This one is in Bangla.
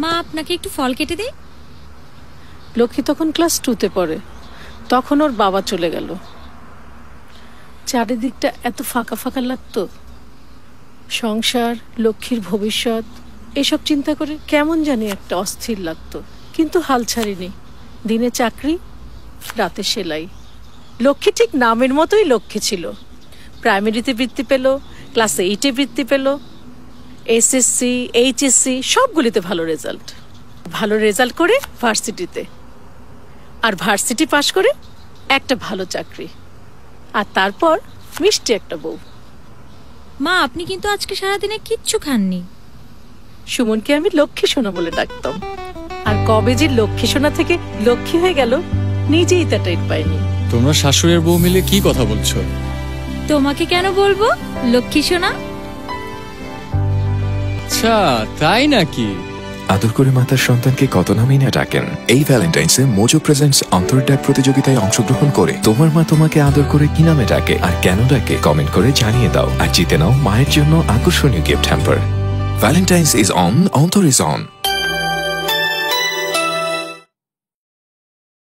মা আপনাকে একটু ফল কেটে দেই। লক্ষ্মী তখন ক্লাস 2-তে পড়ে। তখন ওর বাবা চলে গেল। চারিদিকটা এত ফাঁকা ফাঁকা লাগতো। সংসার, লক্ষ্মীর ভবিষ্যৎ এসব চিন্তা করে কেমন জানি একটা অস্থির লাগতো। কিন্তু হাল ছাড়িনি। দিনে চাকরি, রাতে সেলাই। লক্ষ্মী ঠিক নামের মতোই লক্ষ্মী ছিল। প্রাইমারিতে বৃত্তি পেল, ক্লাস 8-এ বৃত্তি পেল, এসএসসি, এইচএসসি সবগুলিতে ভালো রেজাল্ট করে ভার্সিটিতে, আর ভার্সিটি পাশ করে একটা ভালো চাকরি, আর তারপর মিষ্টি একটা বউ। মা আপনি কিন্তু আজকে সারাদিনে কিচ্ছু খাননি। সুমনকে আমি লক্ষ্মী সোনা বলে ডাকতাম, আর কবে যে লক্ষ্মী সোনা থেকে লক্ষ্মী হয়ে গেল নিজেই তা টের পাইনি। তোমরা শাশুড়ি আর বউ মিলে কি কথা বলছো? তোমাকে কেন বলবো লক্ষ্মী সোনা? আচ্ছা তাই নাকি? আদর করে মাতার সন্তানকে কত নামেই না ডাকেন। এই ভ্যালেন্টাইন্সে মোজো প্রেজেন্টস অন্তর্ডাক প্রতিযোগিতায় অংশগ্রহণ করে তোমার মা তোমাকে আদর করে কি নামে ডাকে আর কেন ডাকে কমেন্ট করে জানিয়ে দাও, আর জিতে নাও মায়ের জন্য আকর্ষণীয় gift hamper. Valentine's is on, অন্তর ইজ অন।